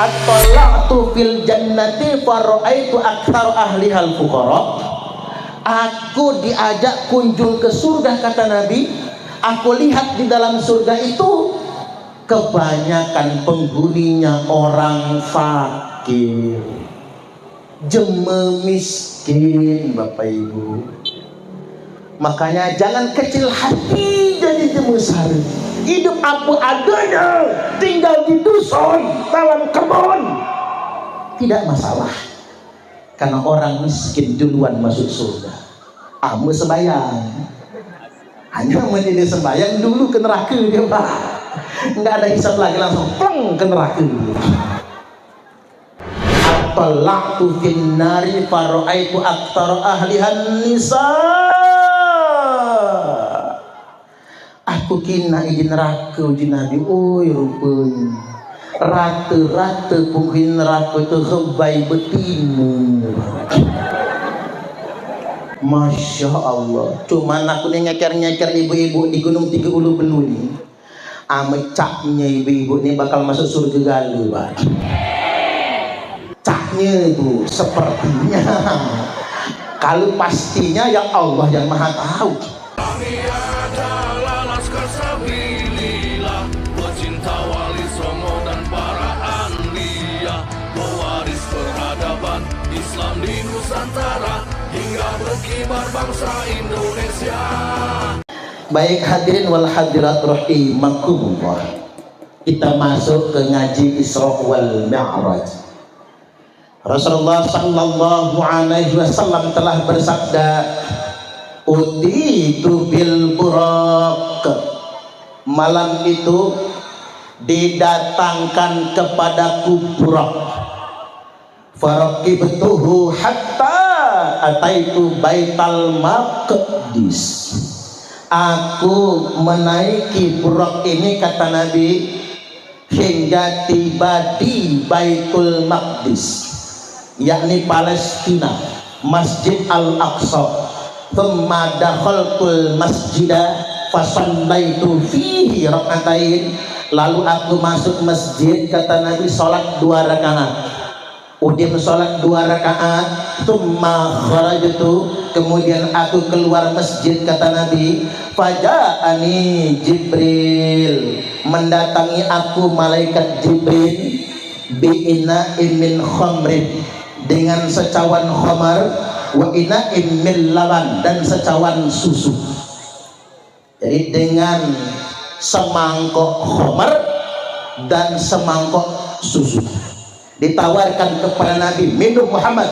At-tala'tu fil jannati fara'aitu aktsar ahlihal fuqara. Aku diajak kunjung ke surga, kata Nabi. Aku lihat di dalam surga itu kebanyakan penghuninya orang fakir, jeme miskin, Bapak Ibu. Makanya jangan kecil hati jadi jemu sari. Hidup apa adanya, tinggal di dusun, dalam kebun, tidak masalah. Karena orang miskin duluan masuk surga. Amu sembayang, hanya menjadi sembayang dulu ke neraka dia, Pak. Nggak ada hisab lagi, langsung pleng ke neraka. At-tala'tu fin nari fara'aitu aktsar ahlihan nisa. Aku kina di neraka uji Nabi. Oi rupanya rata-rata penghuni neraka itu hebai betina. Masya Allah. Cuman aku ni ngeker-ngeker ibu-ibu di Gunung Tiga Ulu Belu ni, caknya ibu-ibu ni bakal masuk surga galu, Pak. Caknya itu sepertinya. Kalau pastinya ya Allah yang Maha tahu. Kami adalah laskar sabilillah, pecinta wali songo dan para anbiya, pewaris peradaban Islam di Nusantara hingga berkibar bangsa Indonesia. Baik hadirin wal hadirat rahimakumullah. Kita masuk ke ngaji Isra wal Mi'raj. Rasulullah sallallahu alaihi wasallam telah bersabda, utitu bil buraq. Malam itu didatangkan kepadaku buraq. Faraqibtuhu hatta ataitu baital maqdis. Aku menaiki buraq ini, kata Nabi, hingga tiba di Baitul Maqdis, yakni Palestina, Masjid Al-Aqsa. Thumma dakhaltul masjida fasallaitu fihi rak'atain. Lalu aku masuk masjid, kata Nabi, salat 2 rakaat. Udin salat 2 rakaat. Thumma kharajtu, kemudian aku keluar masjid, kata Nabi. Faja'ani Jibril, mendatangi aku malaikat Jibril, bi'ina'in min khamrin, dengan secawan khamar, wa ina'im min laban, dan secawan susu. Jadi dengan semangkok khamar dan semangkok susu ditawarkan kepada Nabi, minum Muhammad,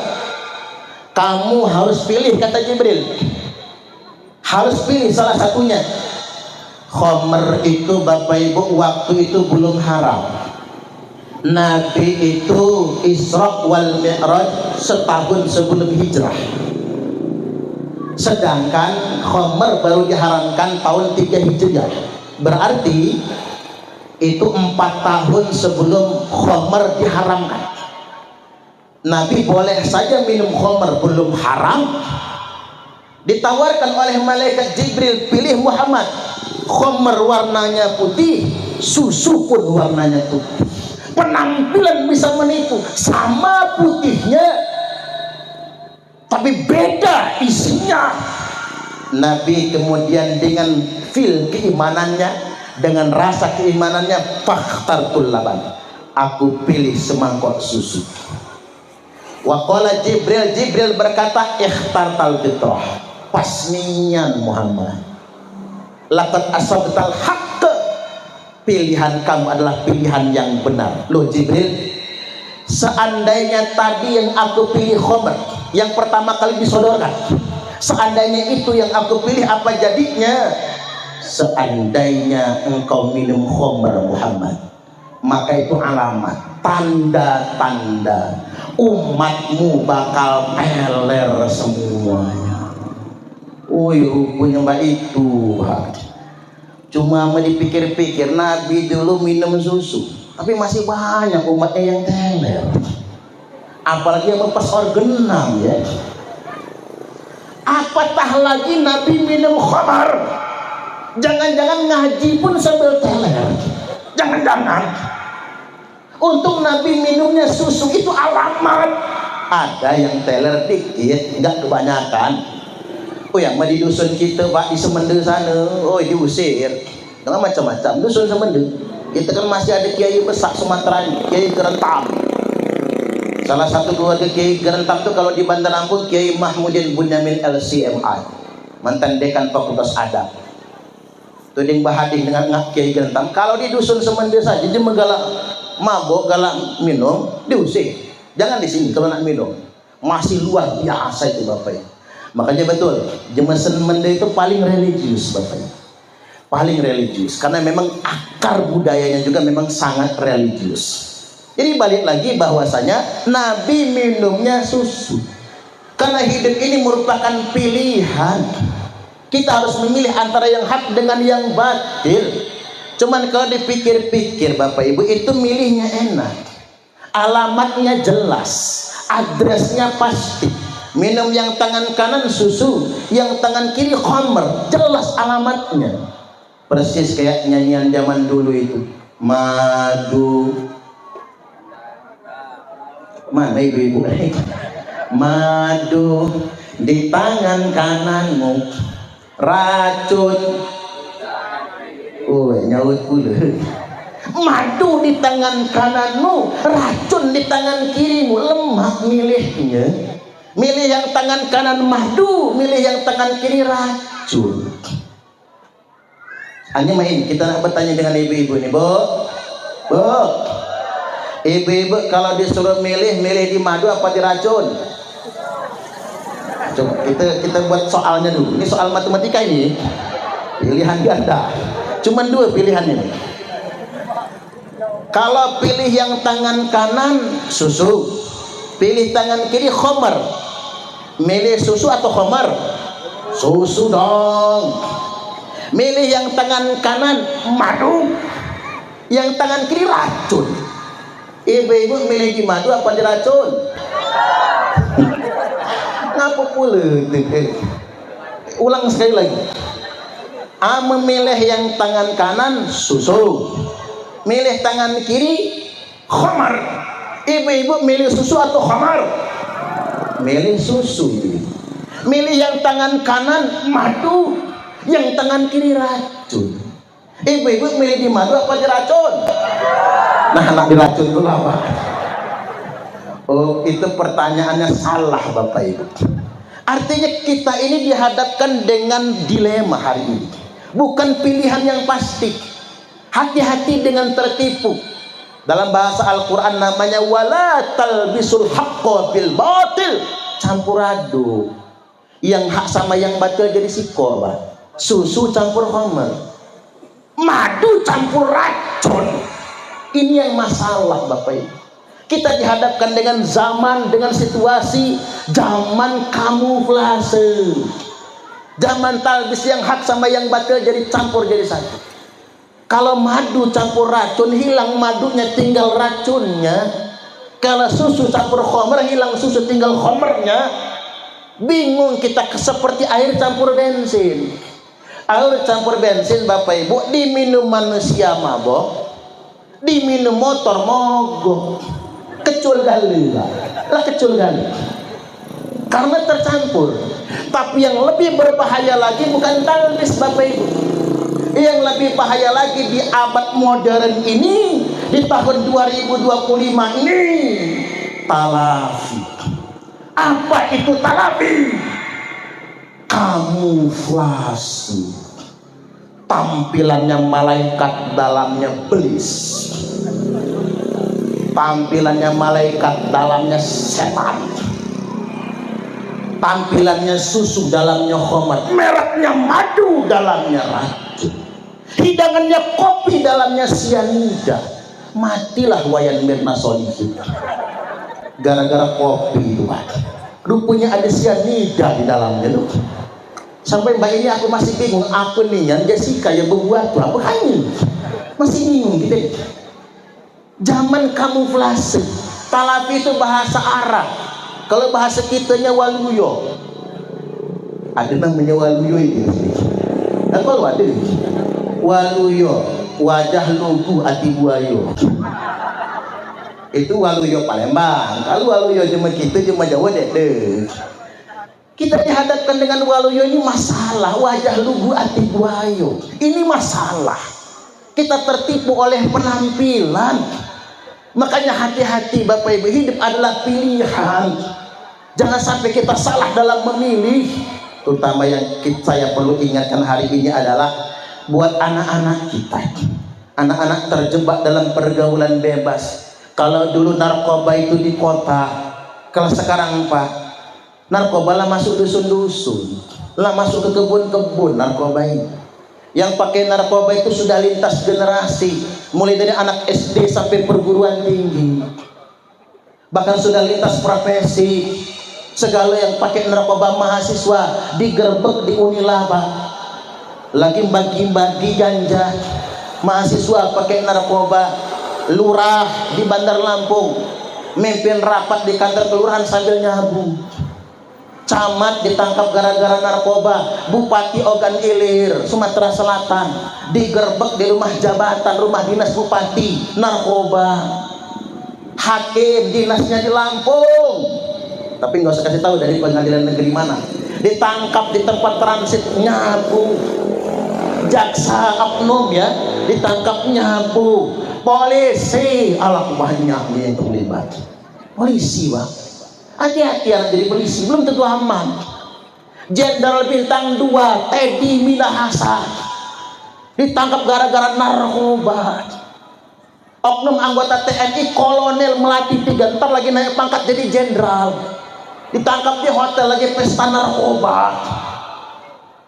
kamu harus pilih, kata Jibril, harus pilih salah satunya. Khamar itu, Bapak Ibu, waktu itu belum haram. Nabi itu Isra wal Mi'raj setahun sebelum hijrah, sedangkan khamar baru diharamkan tahun 3 Hijriah. Berarti itu 4 tahun sebelum khamar diharamkan. Nabi boleh saja minum khamar, belum haram. Ditawarkan oleh malaikat Jibril, pilih Muhammad, khamar warnanya putih, susu pun warnanya putih. Penampilan bisa menipu, sama putihnya tapi beda isinya. Nabi kemudian dengan feel keimanannya, dengan rasa keimanannya, fakhtartul laban, aku pilih semangkok susu. Wa qala Jibril, Jibril berkata, ikhtartal fitrah, pasnian Muhammad, laqad asabtal haqq, pilihan kamu adalah pilihan yang benar. Loh Jibril, seandainya tadi yang aku pilih khamar, yang pertama kali disodorkan, seandainya itu yang aku pilih, apa jadinya? Seandainya engkau minum khamar Muhammad, maka itu alamat, tanda-tanda umatmu bakal peler semuanya. Woi, rupanya mbak itu. Cuma dipikir-pikir, Nabi dulu minum susu, tapi masih banyak umatnya yang teler, apalagi yang lepas organam, ya. Apatah lagi Nabi minum khamar, jangan-jangan ngaji pun sambil teler, jangan-jangan Untuk Nabi minumnya susu itu alamat. Ada yang teler dikit, nggak kebanyakan. Oh yang di dusun kita pak di Semende sana, oh diusir dengan macam-macam dusun Semende. Kita kan masih ada kiai besar Sumatera, Kiai Gerentam. Salah satu keluarga Kiai Gerentam itu kalau di Bandar Lampung, Kiai Mahmudin Bunyamin LCMI, mantan dekan Fakultas Adab. Tuding bahadih dengan ngak Kiai Gerentam. Kalau di dusun Semende saja dia menggalak mabok, galak minum, diusir. Jangan di sini kalau nak minum. Masih luar biasa itu Bapak. Makanya betul, jemaah Semende itu paling religius Bapak. Paling religius karena memang akar budayanya juga memang sangat religius. Jadi balik lagi bahwasanya Nabi minumnya susu karena hidup ini merupakan pilihan. Kita harus memilih antara yang hak dengan yang batil. Cuman kalau dipikir-pikir Bapak Ibu, itu milihnya enak, alamatnya jelas, adresnya pasti. Minum yang tangan kanan susu, yang tangan kiri khamr, jelas alamatnya. Persis kayak nyanyian zaman dulu itu, madu, mana ibu-ibu? Madu di tangan kananmu, racun. Oh, nyaut pula. Madu di tangan kananmu, racun di tangan kirimu. Lemah milihnya. Milih yang tangan kanan madu, milih yang tangan kiri racun. Hanya main, kita nak bertanya dengan ibu-ibu nih, Bu. Ibu-ibu kalau disuruh milih di madu apa di racun? Coba kita buat soalnya dulu. Ini soal matematika ini. Pilihan ganda. Cuman dua pilihan ini. Kalau pilih yang tangan kanan susu, pilih tangan kiri khamr. Milih susu atau khamr? Susu dong. Milih yang tangan kanan madu, yang tangan kiri racun. Ibu-ibu milih di madu apa di racun? Ngapa pula? Ulang sekali lagi. Memilih yang tangan kanan susu, milih tangan kiri khamar. Ibu-ibu milih susu atau khamar? Milih susu. Milih yang tangan kanan madu, yang tangan kiri racun. Ibu-ibu milih di madu apa di racun? Nah, anak di racun itu apa? Oh, itu pertanyaannya salah Bapak Ibu. Artinya kita ini dihadapkan dengan dilema hari ini. Bukan pilihan yang pasti. Hati-hati dengan tertipu. Dalam bahasa Al-Quran namanya wala talbisul haqqa bil batil. Campur aduk. Yang hak sama yang batil jadi sikor, Pak. Susu campur khamr, madu campur racun. Ini yang masalah Bapak Ibu. Kita dihadapkan dengan zaman, dengan situasi zaman kamuflase, zaman talbis yang hak sama yang batil jadi campur jadi satu. Kalau madu campur racun, hilang madunya tinggal racunnya. Kalau susu campur khamr, hilang susu tinggal khamrnya. Bingung kita seperti air campur bensin. Air campur bensin Bapak Ibu diminum manusia mabok, diminum motor mogok, kecul gali lah kecul gali karena tercampur. Tapi yang lebih berbahaya lagi bukan talbis Bapak Ibu. Yang lebih bahaya lagi di abad modern ini, di tahun 2025 ini, talafi. Apa itu talafi? Kamuflase. Tampilannya malaikat, dalamnya belis. Tampilannya malaikat, dalamnya setan. Tampilannya susu, dalamnya khamar. Mereknya madu, dalamnya racun. Hidangannya kopi, dalamnya sianida. Matilah Wayan Mirna Solihin gara-gara kopi itu, Pak. Rupanya ada sianida di dalamnya tuh. Sampai mbak ini aku masih bingung, aku nih yang Jessica yang berbuat tuh apa hanya masih bingung gitu. Zaman kamuflase. Talafi itu bahasa Arab. Kalau bahasa kitanya waluyo. Ada namanya waluyo itu. Apa ada? Waluyo, wajah lugu hati buayo. Itu Waluyo Palembang. Kalau Waluyo cuma kita cuma Jawa deh. Kita dihadapkan dengan Waluyo ini masalah, wajah lugu ati buayo. Ini masalah. Kita tertipu oleh penampilan. Makanya hati-hati Bapak Ibu, hidup adalah pilihan. Jangan sampai kita salah dalam memilih. Terutama yang saya perlu ingatkan hari ini adalah buat anak-anak kita. Anak-anak terjebak dalam pergaulan bebas. Kalau dulu narkoba itu di kota, kalau sekarang Pak, narkoba lah masuk dusun-dusun, lah masuk ke kebun-kebun narkoba ini. Yang pakai narkoba itu sudah lintas generasi, mulai dari anak SD sampai perguruan tinggi, bahkan sudah lintas profesi. Segala yang pakai narkoba mahasiswa digerebek di Unilaba, lagi bagi-bagi ganja. Mahasiswa pakai narkoba. Lurah di Bandar Lampung memimpin rapat di kantor kelurahan sambil nyabu. Camat ditangkap gara-gara narkoba. Bupati Ogan Ilir Sumatera Selatan digerebek di rumah jabatan, rumah dinas bupati, narkoba. Hakim dinasnya di Lampung, tapi nggak usah kasih tahu dari pengadilan negeri mana, ditangkap di tempat transit nyabu. Jaksa oknum ya ditangkap nyabu. Polisi, alah banyak yang terlibat. Polisi Bang, hati-hati yang jadi polisi, belum tentu aman. Jenderal bintang 2 Teddy Minahasa ditangkap gara-gara narkoba. Oknum anggota TNI Kolonel Melati 3 ntar lagi naik pangkat jadi jenderal, ditangkap di hotel lagi pesta narkoba.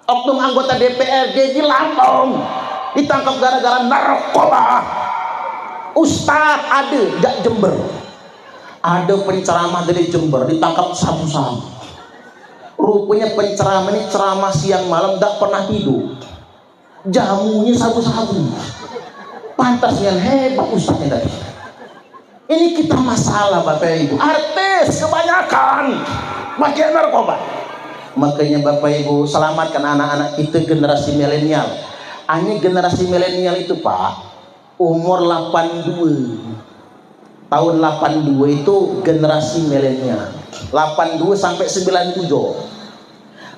Oknum anggota DPRD di Lampung ditangkap gara-gara narkoba. Ustadz ada gak Jember, ada penceramah dari Jember ditangkap sabu-sabu. Rupanya penceramah ini ceramah siang malam gak pernah tidur, jamunya sabu-sabu. Pantas yang hebat ustadznya tadi. Ini kita masalah Bapak Ibu, artis kebanyakan pakai narkoba. Makanya Bapak Ibu selamatkan anak-anak kita generasi milenial. Hanya generasi milenial itu Pak, umur 82 tahun 82 itu generasi milenial. 82 sampai 97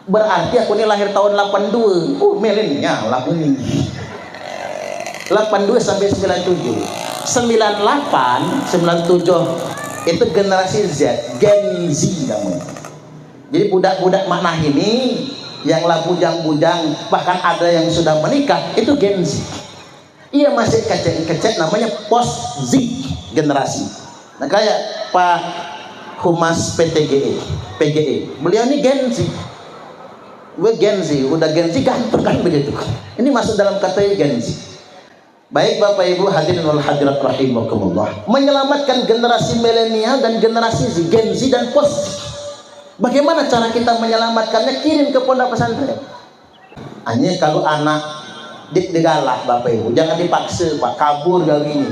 berarti aku ini lahir tahun 82. Milenial aku ini. 82 sampai 97. 98 97 itu generasi Z, Gen Z namanya. Jadi budak-budak makna ini yang lah bujang-bujang, bahkan ada yang sudah menikah, itu Gen Z. Iya masih kecek-kecek, namanya post Z generasi. Nah kayak Pak Humas PGE, beliau ini Gen Z. Gue Gen Z, udah Gen Z ganteng kan begitu. Ini masuk dalam kategori Gen Z. Baik Bapak Ibu hadirin wal hadirat rahimakumullah, menyelamatkan generasi milenial dan generasi Z, Gen Z dan post Z. Bagaimana cara kita menyelamatkannya? Kirim ke pondok pesantren. Hanya kalau anak digalak Bapak Ibu, jangan dipaksa Pak, kabur kali ini.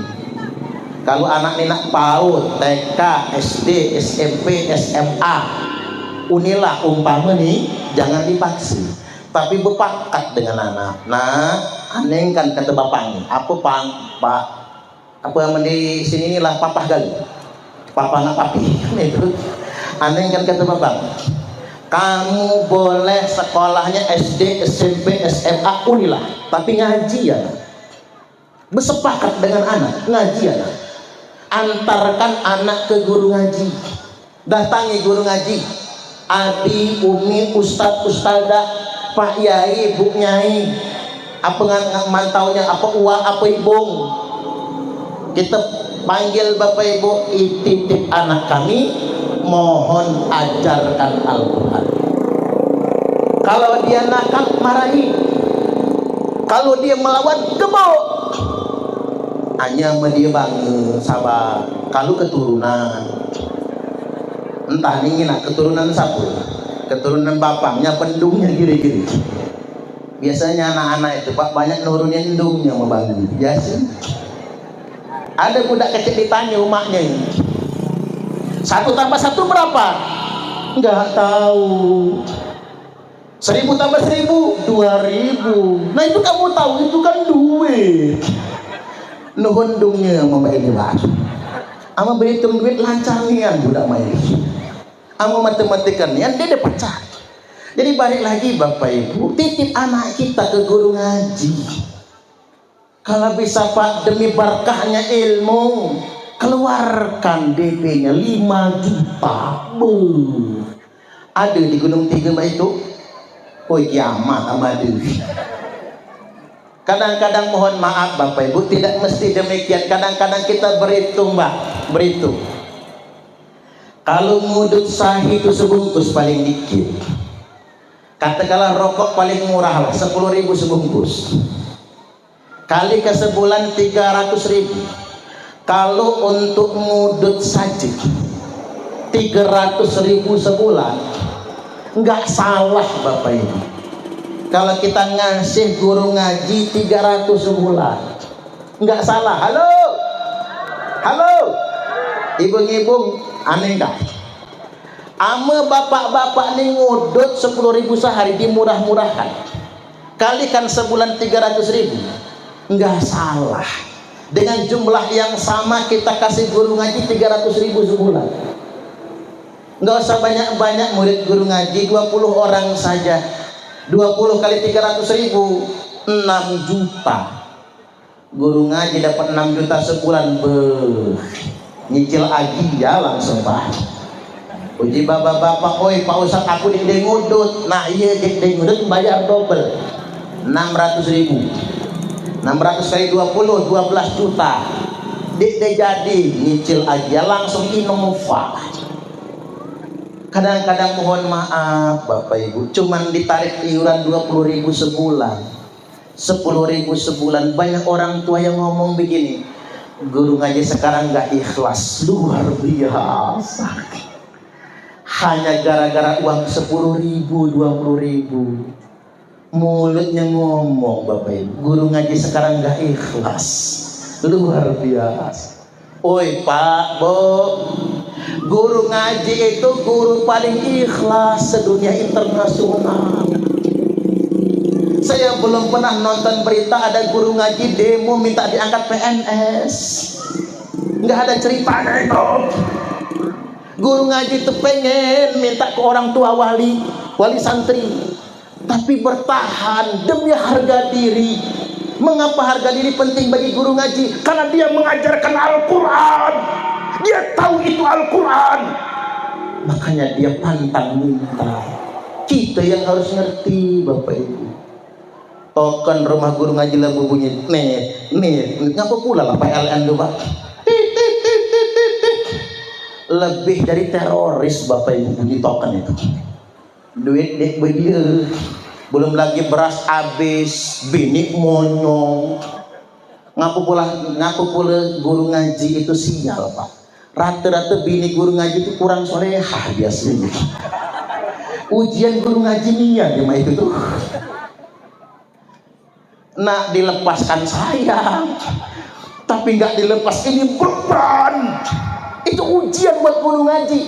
Kalau anak ini nak PAUD, TK, SD, SMP, SMA, unilah umpama nih, jangan dipaksa, tapi berpakat dengan anak. Nah, aneh kan kata bapak nih, apa Pak, apa yang di sini inilah papa kali, papa nggak papi, itu. Aneh kan kata bapak, kamu boleh sekolahnya SD, SMP, SMA, unilah, tapi ngaji ya. Bersepakat dengan anak, ngaji ya. Antarkan anak ke guru ngaji, datangi guru ngaji, adi, umi, ustadz, ustadzah, pak yai, bu nyai, apa mantaunya, apa uang, apa ibung. Kita panggil Bapak Ibu, titip anak kami, mohon ajarkan Al-Quran. Kalau dia nakal, marahi. Kalau dia melawan, gebuk. Hanya dia bangun, sabar. Kalau keturunan, entah ini nak keturunan siapa, keturunan bapaknya, pendungnya gini-gini. Biasanya anak-anak itu Pak banyak nurunin endungnya membangun. Biasa. Ada budak kecil ditanya umaknya ini, 1 tambah 1 berapa? Enggak tahu. 1000 tambah 1000 2000. Nah itu kamu tahu, itu kan duit. Nuhundungnya mama ini Pak. ama berhitung duit lancar nian budak main, ama matematika nian dia dapat pecah. Jadi balik lagi Bapak Ibu, titip anak kita ke guru ngaji. Kalau bisa Pak, demi berkahnya ilmu, keluarkan DP-nya 5 juta. Ada di Gunung Tiga Mbak itu. Oh kiamat amadu. Kadang-kadang mohon maaf Bapak Ibu, tidak mesti demikian. Kadang-kadang kita berhitung Mbak, berhitung. Kalau ngudut sahih itu sebungkus paling dikit. Katakanlah rokok paling murah lah 10.000 sebungkus. Kali ke sebulan 300.000. Kalau untuk ngudut sajid 300.000 sebulan, nggak salah Bapak Ibu. Kalau kita ngasih guru ngaji 300 sebulan, nggak salah. Halo, halo, ibu-ibu, aneh nggak? Ame bapak-bapak nih ngudut 10.000 sehari, dimurah-murahkan. Kalikan sebulan 300.000, nggak salah. Dengan jumlah yang sama kita kasih guru ngaji 300.000 sebulan. Nggak usah banyak-banyak murid guru ngaji, 20 orang saja. 20 kali 300.000, 6 juta. Guru ngaji dapat 6 juta sebulan. Nyicil lagi ya langsung Pak. Uji bapak-bapak, oi Pak Ustaz aku di ngudut. Nah iya di ngudut bayar double 600.000. 600 kali 20, 12 juta. Dik jadi nyicil aja langsung Innova. Kadang-kadang mohon maaf Bapak Ibu, cuman ditarik iuran 20.000 sebulan, 10.000 sebulan. Banyak orang tua yang ngomong begini, guru ngaji sekarang nggak ikhlas, luar biasa. Hanya gara-gara uang 10.000, 20.000, mulutnya ngomong Bapak Ibu, guru ngaji sekarang nggak ikhlas, luar biasa. Oi Pak, Bu, guru ngaji itu guru paling ikhlas sedunia internasional. Saya belum pernah nonton berita ada guru ngaji demo minta diangkat PNS. Nggak ada ceritanya itu. Guru ngaji itu pengen minta ke orang tua wali santri, tapi bertahan demi harga diri. Mengapa harga diri penting bagi guru ngaji? Karena dia mengajarkan Al-Quran. Dia tahu itu Al-Quran. Makanya dia pantang minta. Kita yang harus ngerti Bapak Ibu. Token rumah guru ngaji lagu bunyi nih. Ngapa pula lah PLN tuh Pak? Lebih dari teroris Bapak Ibu bunyi token itu. Duit dek dia. Belum lagi beras habis, bini monyong. Ngaku pula guru ngaji itu sial Pak. Rata-rata bini guru ngaji itu kurang solehah biasanya. Ujian guru ngaji niat ya itu tuh. Nak dilepaskan sayang, tapi nggak dilepas, ini beban. Itu ujian buat guru ngaji.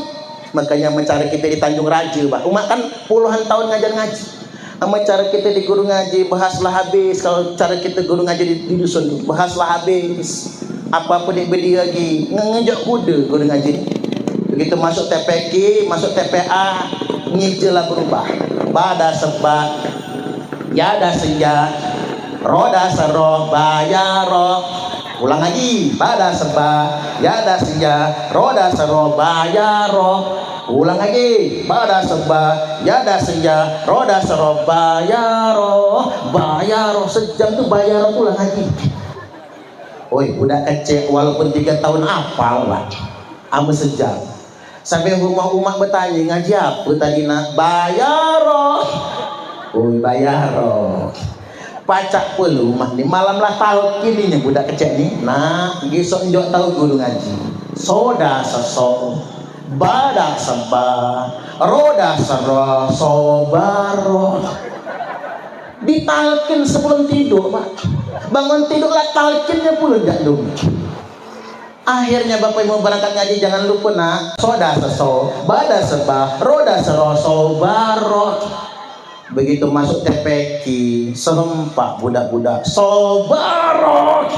Makanya mencari kita di Tanjung Raja Pak. Umat kan puluhan tahun ngajar ngaji. Sama cara kita di guru ngaji bahaslah habis. Kalau cara kita guru ngaji di dusun bahaslah habis. Apa-apa dia berdiri lagi ngejak kuda guru ngaji. Begitu masuk TPK, masuk TPA, ngijilah berubah. Bada sebab, yada senja, roda seroh, bayaro. Ulang lagi. Bada sebab, yada senja, roda seroh, bayaro. Ulang lagi. Pada sebab yada senja, roda seroh, bayaro sejam tuh bayaro. Ulang lagi. Oi udah kecil walaupun 3 tahun apal lah ame sejam. Sampai rumah bertanya ngaji apa tadi nak? Bayaro. Oi bayaro. Pacak pelu mah nih malam lah talqin ini budak kecil nih. Nah besok njok tahu guru ngaji. Soda sesok badak sebah, roda serah, sobaro. Ditalkin sebelum tidur Pak. Bangun tidur lah talkinnya pula enggak dong. Akhirnya Bapak Ibu berangkat ngaji jangan lupa nak. Soda seso, badak sebah, roda serah, sobaro. Begitu masuk TPK, serempak budak-budak, sobaro.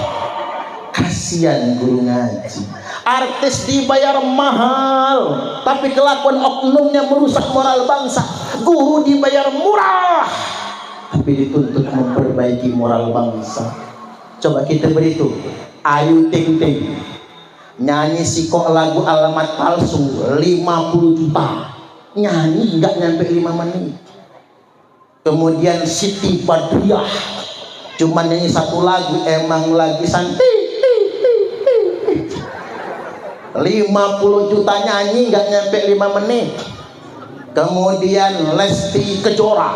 Kasihan guru ngaji. Artis dibayar mahal, tapi kelakuan oknumnya merusak moral bangsa. Guru dibayar murah, tapi dituntut memperbaiki moral bangsa. Coba kita berhitung. Ayu Ting Ting nyanyi kok lagu alamat palsu 50 juta, nyanyi nggak nyampe 5 menit. Kemudian Siti Badriah cuma nyanyi 1 lagu, emang lagi santai, 50 juta nyanyi nggak nyampe 5 menit. Kemudian Lesti Kejora,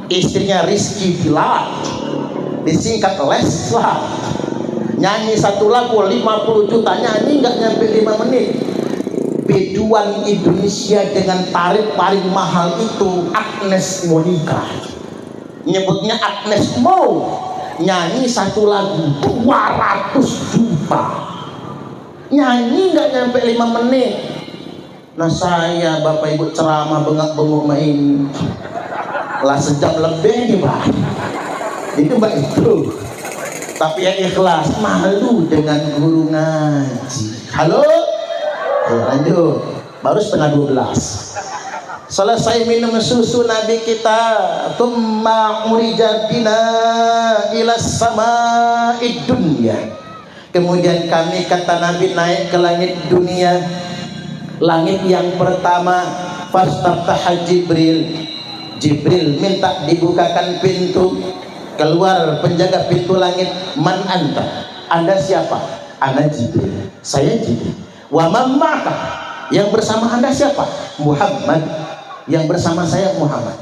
istrinya Rizky Bilar, disingkat Leslar, nyanyi 1 lagu 50 juta, nyanyi nggak nyampe 5 menit. Biduan Indonesia dengan tarif paling mahal itu Agnes Monica, nyebutnya Agnes Mo, nyanyi 1 lagu 200 juta, nyanyi nggak nyampe 5 menit. Nah saya Bapak Ibu ceramah bengak-bengok main lah sejam lebih nih Pak, itu Mbak itu. Tapi yang ikhlas, malu dengan guru ngaji. Halo? Lanjut, baru setengah 12. Selesai minum susu Nabi kita, tumma urijabina ila sama'id dunya. Kemudian kami, kata Nabi, naik ke langit dunia. Langit yang pertama, fastaftaha Jibril. Jibril minta dibukakan pintu. Keluar penjaga pintu langit, man anta? Anda siapa? Ana Jibril. Saya Jibril. Wa man ma'aka? Yang bersama Anda siapa? Muhammad. Yang bersama saya Muhammad.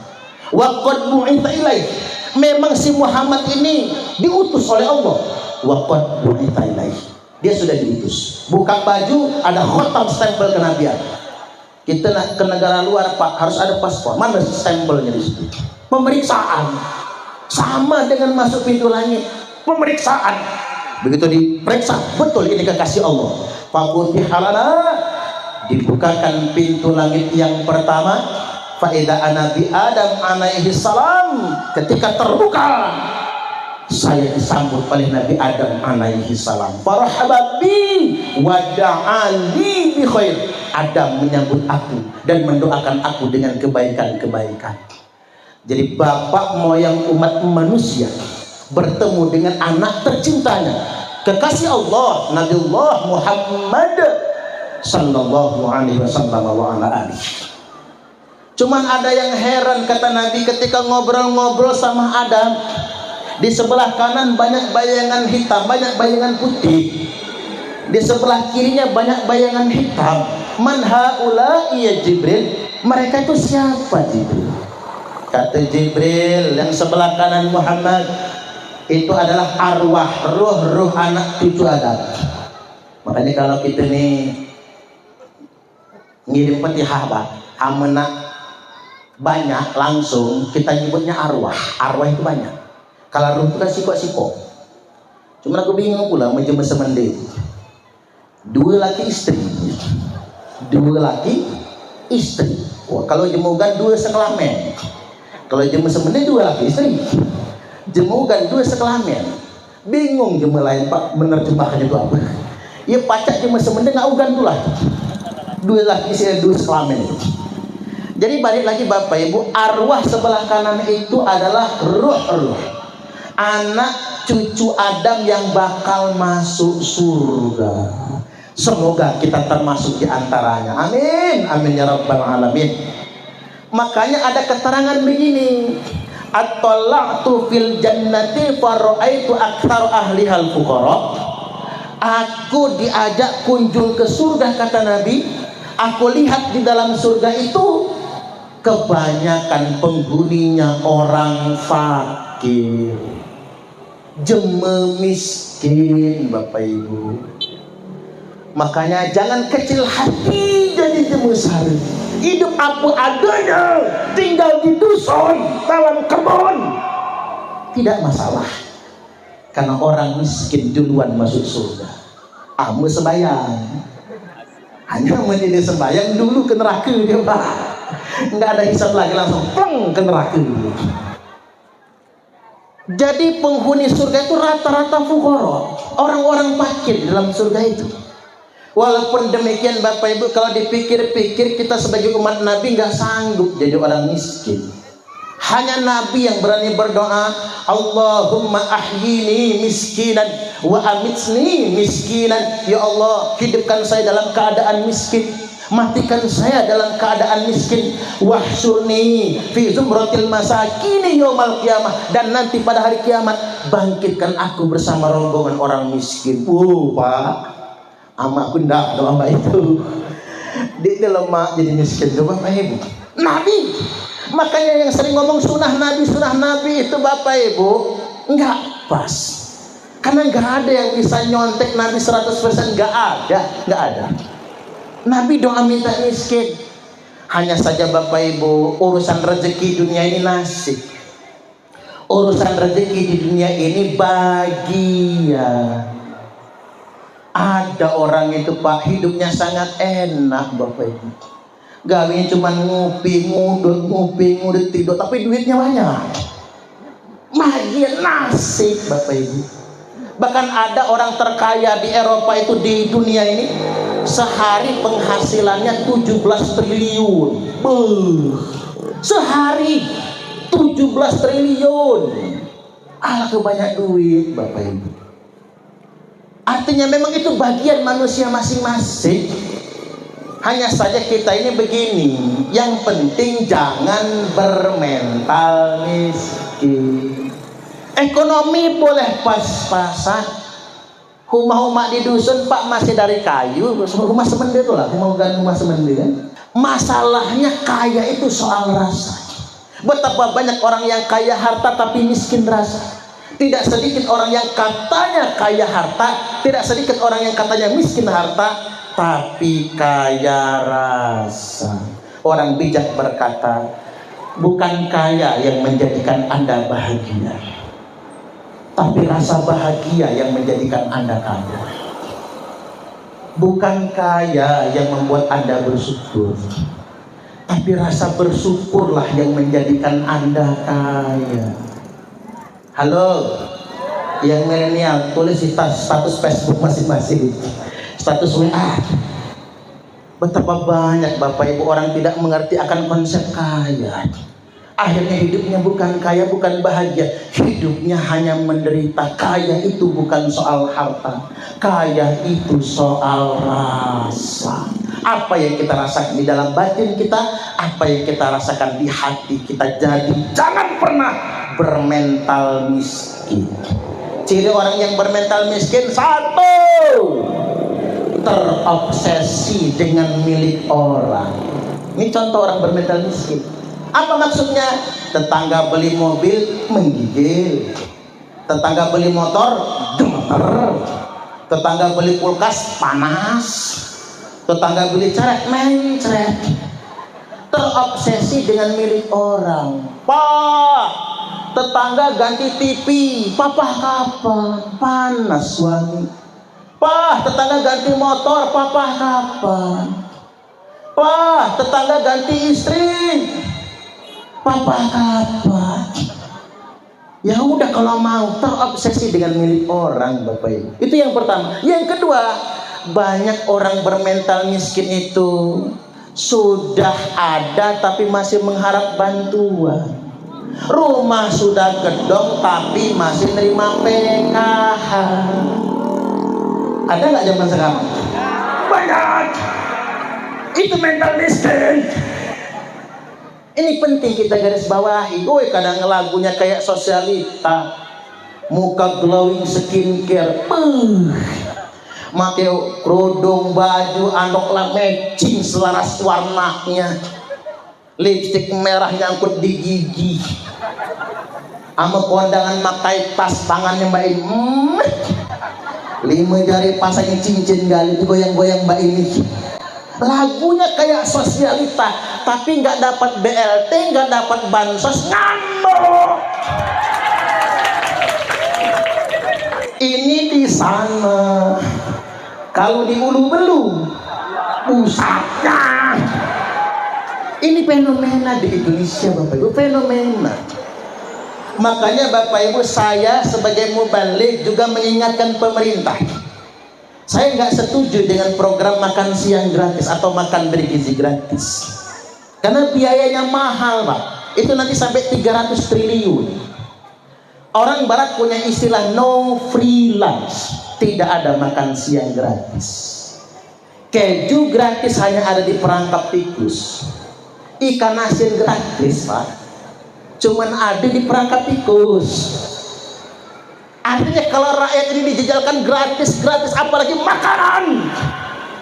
Wa qad bu'itha ilaih. Memang si Muhammad ini diutus oleh Allah. Wa qad bu'itha ilaih. Dia sudah diutus. Buka baju ada khotam stempel kenabian. Kita nak ke negara luar Pak, harus ada paspor. Mana stempelnya di situ? Pemeriksaan. Sama dengan masuk pintu langit, pemeriksaan. Begitu diperiksa, betul ini kekasih Allah. Fakutihalana, dibukakan pintu langit yang pertama. Faida Nabi Adam alaihi salam, ketika terbuka, saya disambut oleh Nabi Adam alaihi salam. Farahaba bi wa da'ali bi khair. Adam menyambut aku dan mendoakan aku dengan kebaikan-kebaikan. Jadi bapak moyang umat manusia bertemu dengan anak tercintanya, kekasih Allah, Nabiullah Muhammad sallallahu alaihi wasallam wa ala alihi. Cuman ada yang heran, kata Nabi, ketika ngobrol-ngobrol sama Adam, di sebelah kanan banyak bayangan hitam, banyak bayangan putih. Di sebelah kirinya banyak bayangan hitam. Man haula ya Jibril? Mereka itu siapa Jibril? Kata Jibril, yang sebelah kanan Muhammad itu adalah arwah, ruh-ruh anak cucu Adam. Makanya kalau kita nih ngirim petiha amena banyak, langsung kita nyebutnya arwah. Arwah itu banyak. Kalau ruh itu kan siko-siko. Cuma aku bingung pula menjemur semende. 2 laki istri, 2 laki istri. Wah, kalau jemugan 2 sekelamin. Kalau jemur semende 2 laki istri, jemugan 2 sekelamin. Bingung jemur lain Pak menerjemahkannya itu apa. Ya pacak jemur semende nggak ugan tuh lah. 2 laki istri 2 sekelamin itu. Jadi balik lagi Bapak Ibu, arwah sebelah kanan itu adalah ruh-ruh anak cucu Adam yang bakal masuk surga. Semoga kita termasuk di antaranya. Amin, amin ya rabbal alamin. Makanya ada keterangan begini, at-tala'tu fil jannati fara'aitu aktsar ahlihal fuqara. Aku diajak kunjung ke surga, kata Nabi. Aku lihat di dalam surga itu kebanyakan penghuninya orang fakir, jeme miskin, Bapak Ibu. Makanya jangan kecil hati jadi jemu sari. Hidup apa adanya, tinggal di dusun, dalam kebun, tidak masalah. Karena orang miskin duluan masuk surga. Amu sembayang, hanya menjadi sembayang dulu ke neraka dia Pak. Nggak ada hisab lagi, langsung pleng ke neraka dulu. Jadi penghuni surga itu rata-rata fuqara, orang-orang fakir dalam surga itu. Walaupun demikian Bapak Ibu, kalau dipikir-pikir kita sebagai umat Nabi nggak sanggup jadi orang miskin. Hanya Nabi yang berani berdoa, Allahumma ahyini miskinan wa amitni miskinan. Ya Allah, hidupkan saya dalam keadaan miskin, matikan saya dalam keadaan miskin. Wahsyurni fi zumratil masakini yaumal qiyamah, dan nanti pada hari kiamat bangkitkan aku bersama rombongan orang miskin. Pak, ama aku ndak doa mbak itu. Dia lemak jadi miskin tuh Bapak Ibu. Nabi, makanya yang sering ngomong sunnah Nabi itu Bapak Ibu nggak pas. Karena nggak ada yang bisa nyontek Nabi 100%, nggak ada. Nabi doa minta miskin. Hanya saja Bapak Ibu, urusan rezeki dunia ini nasib. Urusan rezeki di dunia ini bahagia. Ada orang itu Pak, hidupnya sangat enak Bapak Ibu. Gawinya cuma ngopi, ngudut, tidur, tapi duitnya banyak. Bahagia, nasib Bapak Ibu. Bahkan ada orang terkaya di Eropa itu, di dunia ini, sehari penghasilannya 17 triliun. Sehari 17 triliun. Alah, banyak duit Bapak Ibu. Artinya memang itu bagian manusia masing-masing. Hanya saja kita ini begini, yang penting jangan bermental miskin. Ekonomi boleh pas-pasan. Rumah-rumah di dusun Pak masih dari kayu, rumah semen itu lah, rumah semen kan. Masalahnya kaya itu soal rasa. Betapa banyak orang yang kaya harta tapi miskin rasa. Tidak sedikit orang yang katanya kaya harta, tidak sedikit orang yang katanya miskin harta, tapi kaya rasa. Orang bijak berkata, bukan kaya yang menjadikan Anda bahagia, tapi rasa bahagia yang menjadikan Anda kaya. Bukan kaya yang membuat Anda bersyukur, tapi rasa bersyukurlah yang menjadikan Anda kaya. Halo, yang milenial, tulis di status Facebook masing-masing, status WA. Betapa banyak Bapak Ibu orang tidak mengerti akan konsep kaya. Akhirnya hidupnya bukan kaya, bukan bahagia, hidupnya hanya menderita. Kaya itu bukan soal harta, kaya itu soal rasa. Apa yang kita rasakan di dalam batin kita, apa yang kita rasakan di hati kita. Jadi jangan pernah bermental miskin. Ciri orang yang bermental miskin, satu, terobsesi dengan milik orang. Ini contoh orang bermental miskin. Apa maksudnya? Tetangga beli mobil menggigil, tetangga beli motor gemeter, tetangga beli kulkas panas, tetangga beli ceret mencret. Terobsesi dengan milik orang. Pak, tetangga ganti TV, papa kapan? Panas wangi. Pak, tetangga ganti motor, papa kapan? Pak, tetangga ganti istri, papa kapan? Ya udah, kalau mau terobsesi dengan milik orang Bapak Ibu. Itu yang pertama. Yang kedua, banyak orang bermental miskin itu sudah ada tapi masih mengharap bantuan. Rumah sudah gedong tapi masih nerima PKH. Ada nggak zaman sekarang? Banyak. Itu mental miskin. Ini penting kita garis bawahi. Kadang lagunya kayak sosialita, muka glowing skincare, make kerudung, baju, andok lah matching selaras warnanya, lipstik merah nyangkut di gigi, sama kondangan makai tas tangannya Mbak ini, 5 jari pasangnya cincin gali goyang-goyang Mbak ini. Lagunya kayak sosialita, tapi nggak dapat BLT, nggak dapat bansos, ngambek. Ini di sana, kalau di Ulu belum pusatnya. Ini fenomena di Indonesia Bapak Ibu, fenomena. Makanya Bapak Ibu, saya sebagai mubaligh juga mengingatkan pemerintah, Saya nggak setuju dengan program makan siang gratis atau makan bergizi gratis. Karena biayanya mahal, Pak. Itu nanti sampai 300 triliun. Orang barat punya istilah no free lunch. Tidak ada makan siang gratis. Keju gratis hanya ada di perangkap tikus. Ikan asin gratis, Pak. Cuman ada di perangkap tikus. Artinya kalau rakyat ini dijejalkan gratis, apalagi makanan,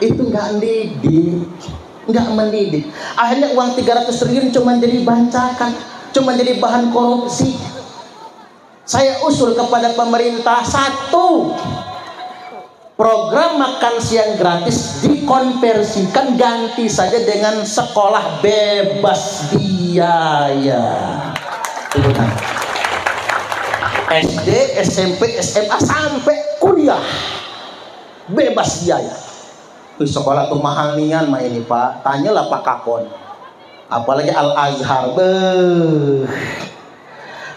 itu nggak mendidik. Akhirnya uang 300 triliun cuma jadi bancakan, cuma jadi bahan korupsi. Saya usul kepada pemerintah, satu, program makan siang gratis dikonversikan, ganti saja dengan sekolah bebas biaya. SD, SMP, SMA sampai kuliah bebas biaya. Sekolah tuh mahal nian mah ini, Pak. Tanyalah Pak Kakon. Apalagi Al-Azhar.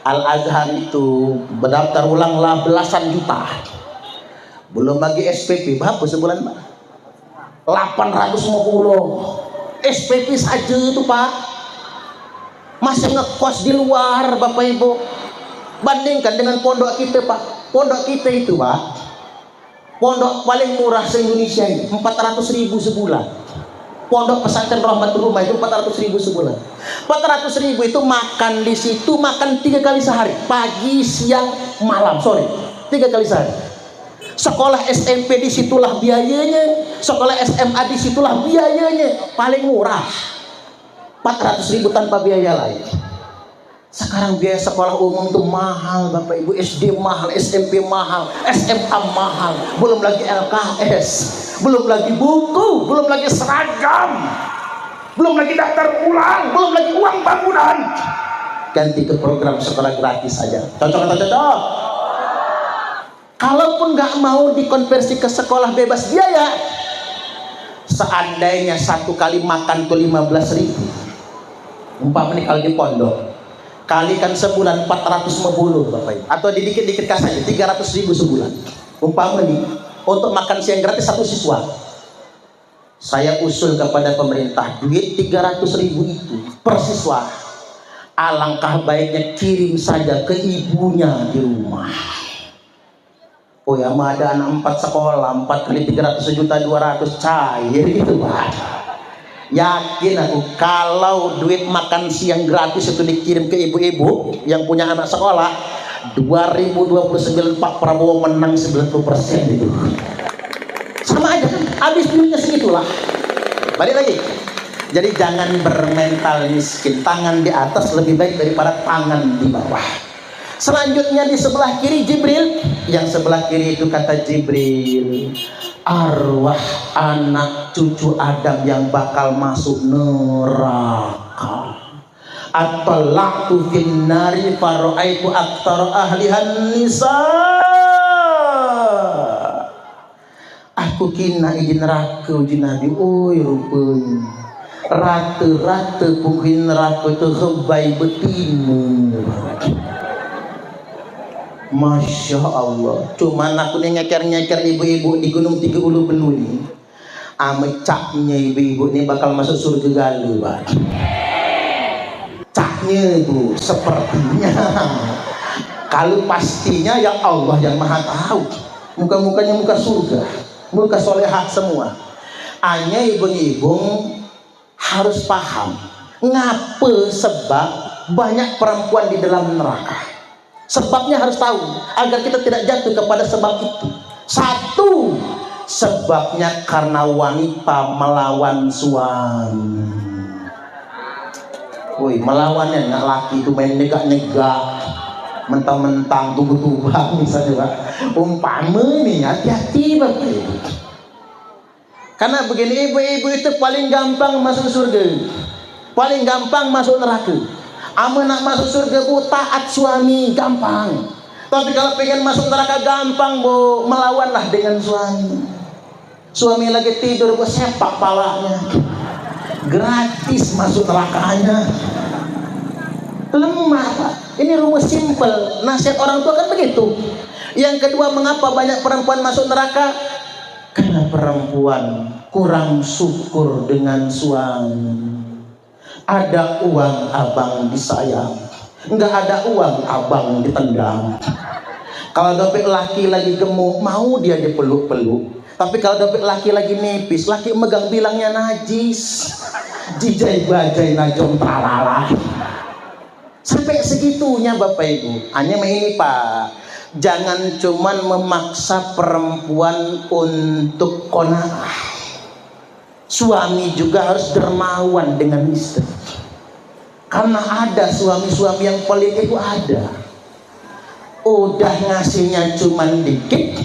Al-Azhar itu berdaftar ulang lah belasan juta. Belum lagi SPP, berapa sebulan, Pak? 850 SPP saja itu, Pak. Masih ngekos di luar, Bapak Ibu. Bandingkan dengan pondok kita, Pak. Pondok kita itu, Pak, pondok paling murah se-Indonesia ini 400.000 sebulan. Pondok pesantren Rahmatul Ummah itu 400.000 sebulan. 400.000 itu makan di situ, makan 3 kali sehari, pagi, siang, malam, sore, 3 kali sehari. Sekolah SMP disitulah biayanya, sekolah SMA disitulah biayanya, paling murah 400.000 tanpa biaya lain. Sekarang biaya sekolah umum tuh mahal, Bapak Ibu. SD mahal, SMP mahal, SMA mahal, belum lagi LKS, belum lagi buku, belum lagi seragam, belum lagi daftar ulang, belum lagi uang bangunan. Ganti ke program sekolah gratis saja. Cocok atau cocok? Kalaupun nggak mau dikonversi ke sekolah bebas biaya, seandainya satu kali makan tuh 15.000, umpamanya kalau di pondok, kalikan sebulan 450, Bapak Ibu. Atau dikit-dikit kasih 300.000 sebulan. Umpamanya untuk makan siang gratis satu siswa. Saya usul kepada pemerintah, duit 300.000 itu per siswa, alangkah baiknya kirim saja ke ibunya di rumah. Oh ya, ada anak 4 sekolah, 4 kali 300 1.200.000 cair itu, Pak. Yakin aku kalau duit makan siang gratis itu dikirim ke ibu-ibu yang punya anak sekolah, 2029 Pak Prabowo menang 90% itu. Sama aja kan, habis duitnya segitulah. Balik lagi. Jadi jangan bermental miskin, tangan di atas lebih baik daripada tangan di bawah. Selanjutnya di sebelah kiri Jibril, yang sebelah kiri itu kata Jibril, arwah anak cucu Adam yang bakal masuk neraka. At-talaqtu fin nari faraitu aktsara ahlihan nisa. Aku kina di neraka uji Nabi, oi rupanya rata-rata penghuni neraka itu hebai betina. Masya Allah. Cuman aku nih nyeker-nyeker ibu-ibu di Gunung Tiga Ulu Benuli, caknya ibu-ibu ini bakal masuk surga galuh, Pak. Caknya itu sepertinya. Kalau pastinya ya Allah yang maha tahu. Muka-mukanya muka surga, muka solehat semua. Hanya ibu-ibu harus paham ngapa sebab banyak perempuan di dalam neraka. Sebabnya harus tahu agar kita tidak jatuh kepada sebab itu. Satu, sebabnya karena wanita melawan suami. Woi, melawannya nggak laki itu main negak-negak, mentang-mentang tubuh-tubuh misalnya, Pak. Umpama nih, hati-hati, Bapak Ibu. Karena begini, ibu-ibu itu paling gampang masuk surga, paling gampang masuk neraka. Nak masuk surga Bu, taat suami gampang. Tapi kalau pengen masuk neraka gampang Bu, melawanlah dengan suami. Suami lagi tidur Bu, sepak palanya. Gratis masuk nerakanya. Lemah, Pak. Ini rumus simpel. Nasihat orang tua kan begitu. Yang kedua, mengapa banyak perempuan masuk neraka? Ada perempuan kurang syukur dengan suami. Ada uang abang disayang, nggak ada uang abang ditendang. Kalau dompet laki lagi gemuk, mau dia dipeluk-peluk. Tapi kalau dompet laki lagi nipis, laki megang bilangnya najis. Jijai bajai najom talala. Sampai segitunya Bapak Ibu. Hanya ini Pak, jangan cuman memaksa perempuan untuk qanaah. Suami juga harus dermawan dengan istri. Karena ada suami-suami yang pelit itu ada. Udah ngasihnya cuman dikit,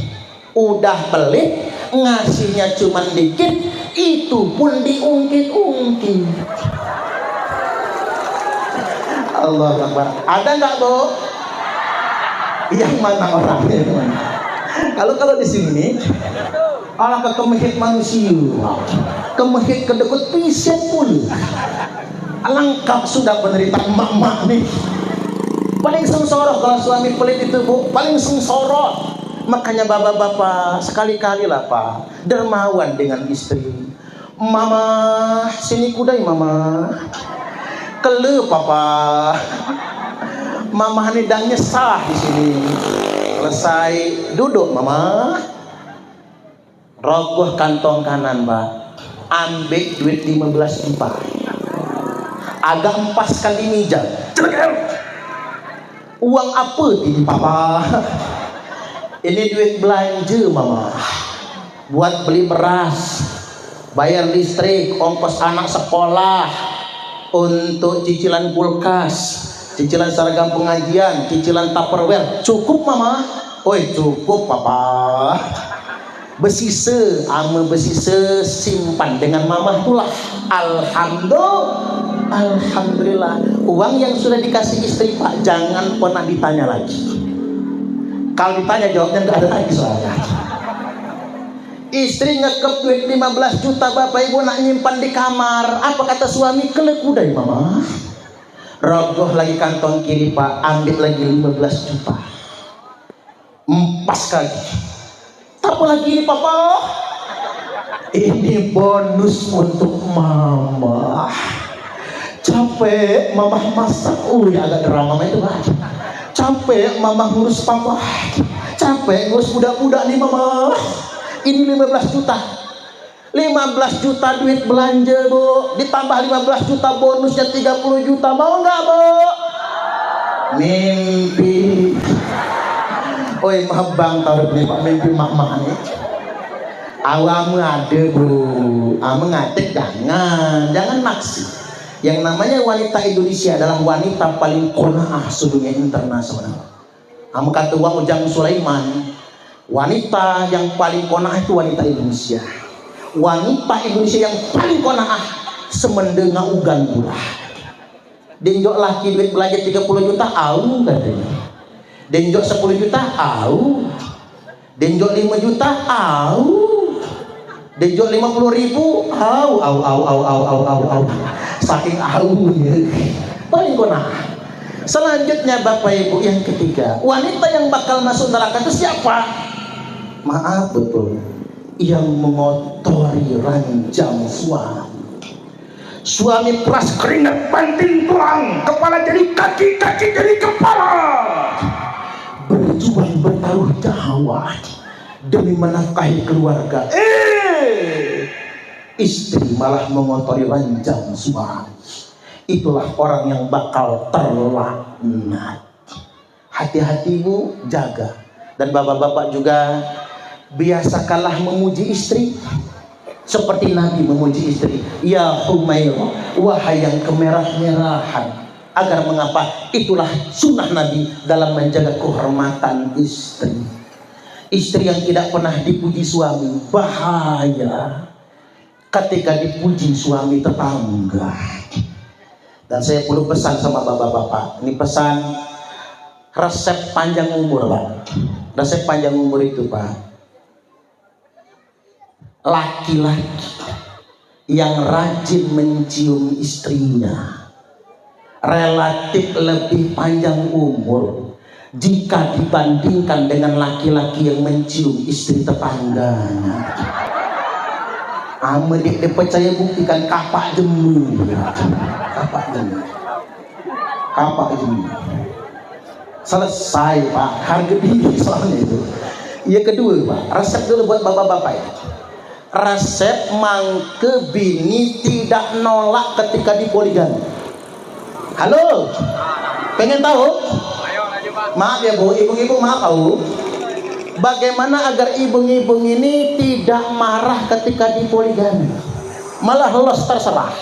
udah pelit, ngasihnya cuman dikit, itu pun diungkit-ungkit. Allah Akbar. Ada nggak Bu? Yang mana orangnya? Kalau di sini, ala kemehit manusia, kemehit kedekut piset pun. Lengkap sudah penderita emak-emak nih. Paling sengsara kalau suami pelit itu Bu, paling sengsara. Makanya bapak-bapak sekali-kali lah Pak, dermawan dengan istri. Mama, sini kudai mama. Kele papa. Mama nidangnya sah di sini. Selesai duduk mama. Rogoh kantong kanan Pak, ambil duit 15 juta. Agak empaskan di meja. Uang apa ini papa? Ini duit belanja mama, buat beli beras, bayar listrik, ongkos anak sekolah, untuk cicilan kulkas, cicilan seragam pengajian, cicilan tupperware. Cukup mama? Oi cukup papa. Besise, ame besise simpan dengan mama itulah. Alhamdulillah. Uang yang sudah dikasih istri Pak, jangan pernah ditanya lagi. Kalau ditanya jawabnya nggak ada lagi soalnya. Istri ngekep duit 15 juta Bapak Ibu nak nyimpan di kamar. Apa kata suami? Kelekudai mama. Rogoh lagi kantong kiri Pak, ambil lagi 15 juta. Empas kali. Apa lagi ini papa? Ini bonus untuk mama. Capek mama masak. Agak drama itu Pak. Capek mama ngurus papa. Capek ngurus budak-budak nih mama. Ini 15 juta. 15 juta duit belanja Bu, ditambah 15 juta bonusnya 30 juta. Mau nggak Bu? Mimpi. Oi maaf bang, taruh nih Pak, mimpi mak-mak nih. Awam ada Bu, ngatek jangan maksi. Yang namanya wanita Indonesia adalah wanita paling qanaah sedunia internasional. Kamu kata Wang Ujang Sulaiman, wanita yang paling qanaah itu wanita Indonesia. Wanita Indonesia yang paling qanaah semendenga ugan pula. Denjok laki duit belanja 30 juta, au katanya. Denjok 10 juta, au. Denjok 5 juta, au. Denjok 50.000, au. Saking aunya. Paling qanaah. Selanjutnya Bapak Ibu yang ketiga, wanita yang bakal masuk neraka itu siapa? Maaf betul, yang mengotori ranjang suami. Suami peras keringat banting tulang, kepala jadi kaki, kaki jadi kepala. Berjuang bertaruh nyawa demi menafkahi keluarga. Istri malah mengotori ranjang suami. Itulah orang yang bakal terlaknat. Hati-hati Bu, jaga. Dan bapak-bapak juga biasakanlah memuji istri seperti Nabi memuji istri. Ya Humairah, wahai yang kemerah-merahan. Agar mengapa? Itulah sunnah Nabi dalam menjaga kehormatan istri. Istri yang tidak pernah dipuji suami bahaya ketika dipuji suami tetangga. Dan saya perlu pesan sama bapak-bapak. Ini pesan resep panjang umur Pak. Resep panjang umur itu Pak, laki-laki yang rajin mencium istrinya relatif lebih panjang umur jika dibandingkan dengan laki-laki yang mencium istri tetangganya. Dia percaya buktikan kapak jemu. Kapak jemu. Kapak jemu. Selesai Pak, harga tinggi soalnya itu. Yang kedua Pak, resep dulu buat bapak-bapak itu. Resep mangke bini tidak nolak ketika dipoligami. Halo, pengen tahu? Maaf ya Bu, ibu-ibu maaf tahu. Bagaimana agar ibu-ibu ini tidak marah ketika dipoligami, malah los terserah.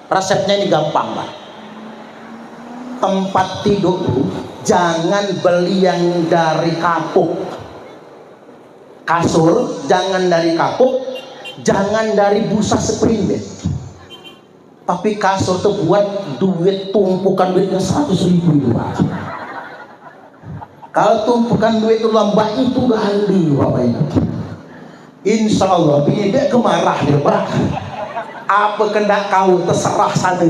Resepnya ini gampang Pak. Tempat tidur jangan beli yang dari kapuk. Kasur jangan dari kapuk, jangan dari busa spring bed. Tapi kasur tuh buat duit, tumpukan duitnya 100.000 itu Pak. Kalau tumpukan duit itu lambah itu gali Bapak Ibu. Insya Allah beda kemarah ya Pak. Apa kendak kau terserah sana.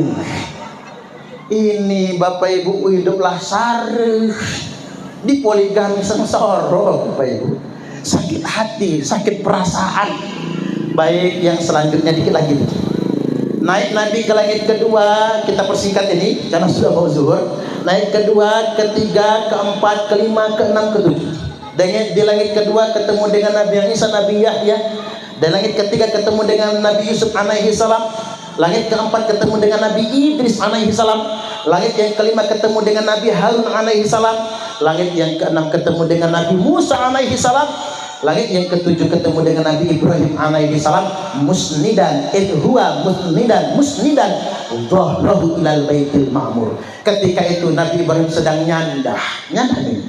Ini Bapak Ibu hiduplah sareh di poligami sengsara Bapak Ibu. Sakit hati, sakit perasaan. Baik, yang selanjutnya dikit lagi. Naik Nabi ke langit kedua, kita persingkat ini karena sudah mau zuhur. Naik kedua, ketiga, keempat, kelima, keenam, ketujuh. Dan di langit kedua ketemu dengan Nabi Isa, Nabi Yahya. Dan langit ketiga ketemu dengan Nabi Yusuf alaihi salam. Langit keempat ketemu dengan Nabi Idris alaihi salam. Langit yang kelima ketemu dengan Nabi Harun alaihi salam. Langit yang keenam ketemu dengan Nabi Musa alaihi salam. Langit yang ketujuh ketemu dengan Nabi Ibrahim alaihi salam. Musnidan huwa musnidan dhahrahu ilal baitil ma'mur. Ketika itu Nabi Ibrahim sedang nyandah nih,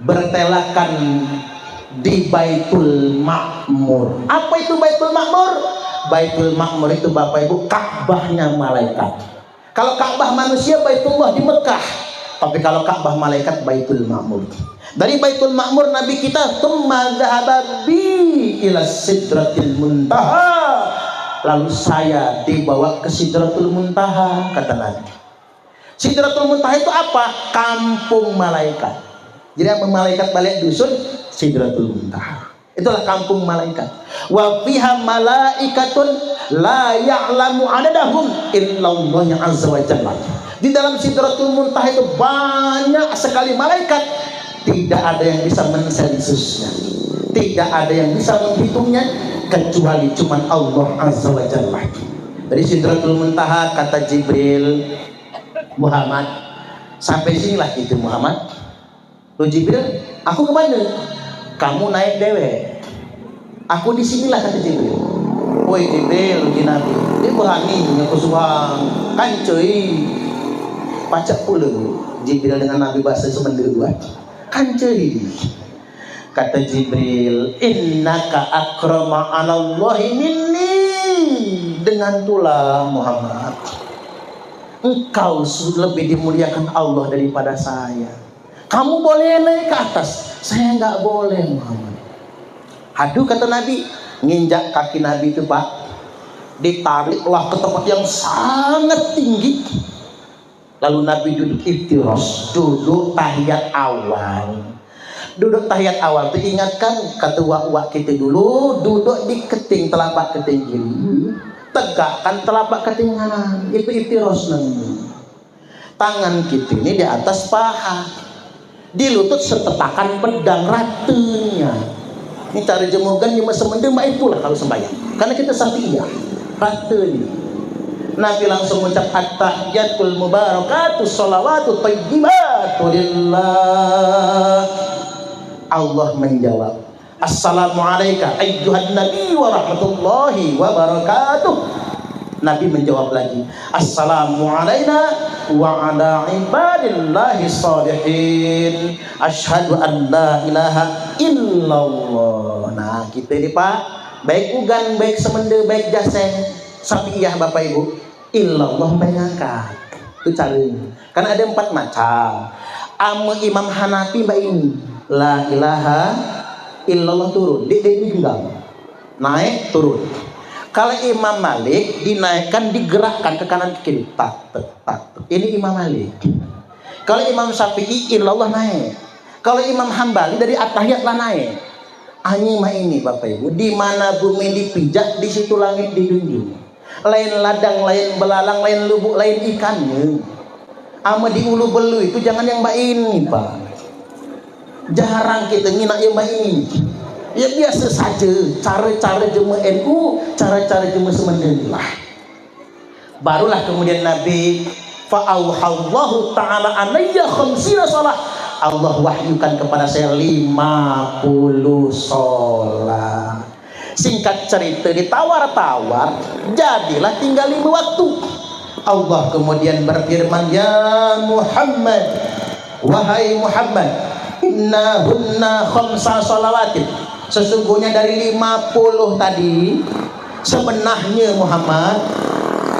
bertelakan di Baitul Ma'mur. Apa itu Baitul Ma'mur? Baitul Ma'mur itu Bapak Ibu Ka'bahnya malaikat. Kalau Ka'bah manusia Baitullah di Mekah, tapi kalau Ka'bah malaikat Baitul Ma'mur. Dari Baitul Ma'mur Nabi kita tsumma dhahaba bi ila sidratil muntaha. Lalu saya dibawa ke Sidratul Muntaha, kata Nabi. Sidratul Muntaha itu apa? Kampung malaikat. Jadi apa malaikat balik dusun? Sidratul Muntaha. Itulah kampung malaikat. Wa fiha malaikatun la ya'lamu adadahum illallah azza wa jalla. Di dalam Sidratul Muntaha itu banyak sekali malaikat, tidak ada yang bisa mensensusnya, tidak ada yang bisa menghitungnya kecuali cuman Allah azza wa jalla. Dari Sidratul Muntaha kata Jibril, Muhammad, sampai sinilah itu Muhammad. Loh Jibril, aku kemana? Kamu naik dewe. Aku di sinilah kata Jibril. Woi Jibril, Nabi, dia berani nyakusuang kan cuy. Pacak pula Jibril dengan Nabi bahasa Semendua. Kan cuy. Kata Jibril, innaka akrama 'alallahi minni. Dengan tulah Muhammad, engkau lebih dimuliakan Allah daripada saya. Kamu boleh naik ke atas, saya nggak boleh Muhammad. Aduh kata Nabi, nginjak kaki Nabi itu Pak, ditariklah ke tempat yang sangat tinggi. Lalu Nabi duduk iftiros, duduk tahiyat awal. Duduk tahiyat awal itu ingatkan kata wak-wak kita dulu, duduk di keting telapak keting kiri, tegakkan telapak keting kanan, itu iftiros namanya. Tangan kita ini di atas paha, di lutut setetakan pedang ratunya. Ini cara jemugan cuma semendem itulah kalau sembahyang, karena kita satiyah ratunya. Nabi langsung mengucap at-tahiyatul mubarakatus sholawatut thayyibatu lillah. Allah menjawab, assalamualaikum ayyuhan nabi wa rahmatullahi wa barakatuh. Nabi menjawab lagi, assalamu alaina wa ala ibadillahi sholihin asyhadu an la ilaha illallah. Nah kita ini Pak, baik ugan, baik semende, baik jaseng, sapiyah Bapak Ibu, illallah mengangkat. Itu caranya. Karena ada 4 macam. Imam Hanafi mbak ini la ilaha illallah turun, dia digenggam, naik turun. Kalau Imam Malik dinaikkan, digerakkan ke kanan ke kiri, tak. Ini Imam Malik. Kalau Imam Syafi'i illallah naik. Kalau Imam Hambali dari at-tahiyat lah naik. Anyi mah ini Bapak Ibu, di mana bumi dipijak, di situ langit dijunjung. Lain ladang, lain belalang, lain lubuk, lain ikannya. Ama di ulu belu itu jangan yang mbak ini Pak. Jarang kita nginak yang mbak ini. Ya biasa saja, cara-cara jemaah NU, cara-cara jemaah Semendenilah. Barulah kemudian Nabi fa'auhallahu ta'ala alayya khamsina shalah. Allah wahyukan kepada saya 50 sholat. Singkat cerita, ditawar-tawar, jadilah tinggal 5 waktu. Allah kemudian berfirman, ya Muhammad, wahai Muhammad, innahunna khamsa shalawatin. Sesungguhnya dari 50 tadi, sebenarnya Muhammad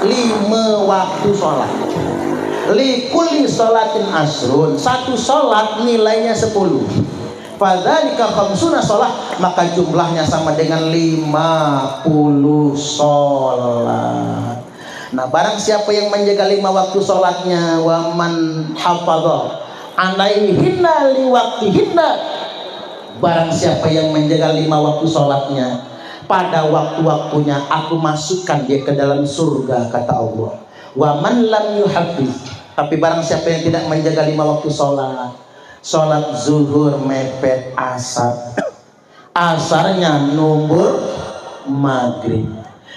5 waktu sholat. Likulli sholatin asrun, satu sholat nilainya 10. Fadzalika khamsuna sholat, maka jumlahnya sama dengan 50 sholat. Nah, barang siapa yang menjaga 5 waktu sholatnya, wa man hafadha alaihinna liwaktihinna, barang siapa yang menjaga 5 waktu sholatnya pada waktu-waktunya, aku masukkan dia ke dalam surga, kata Allah. Wa man lam yuhafiz, tapi barang siapa yang tidak menjaga 5 waktu sholat zuhur mepet asar, asarnya numbur maghrib,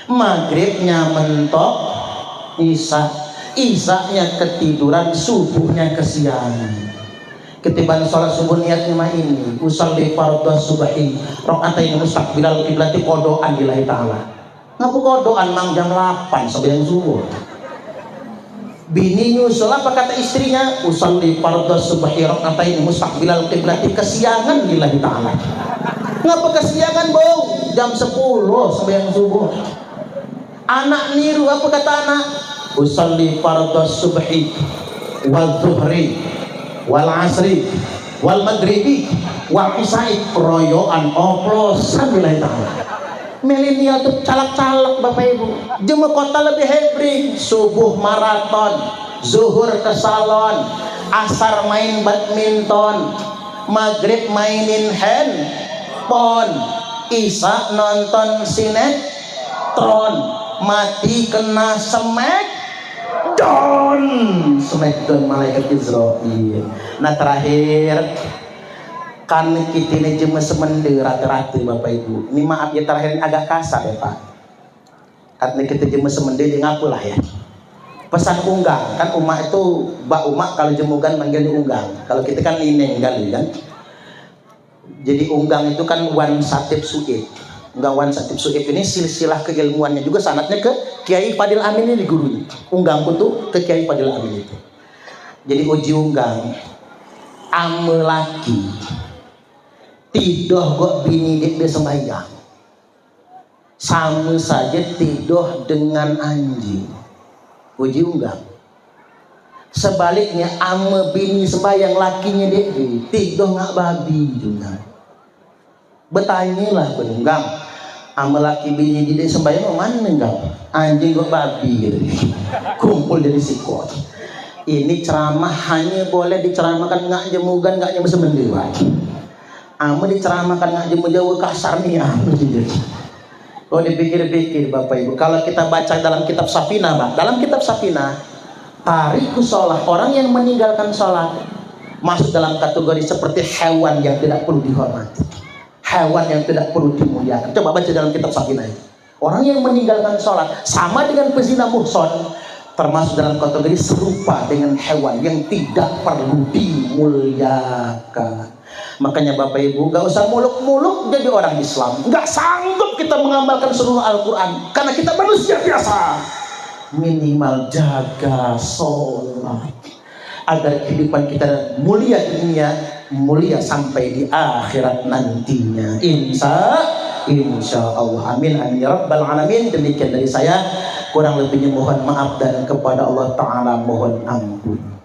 maghribnya mentok isya, isyanya ketiduran, subuhnya kesiangan. Ketiban sholat subuh niatnya mah ini, usalli fardhu subhi rakaatain mustaqbilal qiblati qodoan lillahi ta'ala. Ngapu qodoan mang jam 8 sebelum subuh. Bini nyusul apa kata istrinya? Usalli fardhu subhi rakaatain mustaqbilal qiblati, kesiangan lillahi ta'ala. Ngapa kesiangan, Bang? Jam 10 sebelum subuh. Anak niru apa kata anak? Usalli fardhu subhi wal zuhri wal asri wal maghribi wal isya'i, royoan oplosan lillahi ta'ala. Milenial tuh calak-calak Bapak Ibu. Jemaah kota lebih hebring, subuh maraton, zuhur ke salon, asar main badminton, maghrib mainin handphone, isya nonton sinetron, mati kena Smackdown malaikat Israel. Nah terakhir kan kita ini cuma semende rata-rata Bapak Ibu. Ini maaf ya, terakhir ini agak kasar ya Pak. Karena kita cuma semende di ngapulah ya. Pesan unggang kan, umak itu Mbak Umak kalau jemugan manggilnya unggang. Kalau kita kan nineng kali kan. Jadi unggang itu kan wan satib suib. Unggang wan satib suib ini silsilah keilmuannya juga sanatnya ke Kiai Fadil Amin ini gurunya. Unggang pun tuh ke Kiai Fadil Amin itu. Jadi uji unggang ame laki tidoh gok bini dia sembahyang sama saja tidoh dengan anjing. Uji unggang. Sebaliknya ame bini sembahyang lakinya dia tidoh ngak babi juga. Bertanyalah penunggang, ame laki bini dia sembahyang mana enggak? Anjing gok babi gitu. Kumpul jadi sikot. Ini ceramah hanya boleh diceramahkan ngak jemugan, ngak nyem semendira. Ame diceramahkan ngak jemu jauh kasar nih. Kalau dipikir-pikir Bapak Ibu, kalau kita baca dalam kitab Safinah, Pak, dalam kitab Safinah, tariku sholat, orang yang meninggalkan sholat masuk dalam kategori seperti hewan yang tidak perlu dihormati, hewan yang tidak perlu dimuliakan. Coba baca dalam kitab Safinah itu. Orang yang meninggalkan sholat sama dengan pezina muhson, termasuk dalam kategori serupa dengan hewan yang tidak perlu dimuliakan. Makanya Bapak Ibu gak usah muluk-muluk jadi orang Islam. Gak sanggup kita mengamalkan seluruh Al-Quran karena kita manusia biasa. Minimal jaga sholat agar kehidupan kita mulia di dunia, mulia sampai di akhirat nantinya. Insya Allah. Amin amin ya rabbal alamin. Demikian dari saya, kurang lebihnya mohon maaf dan kepada Allah Ta'ala mohon ampun.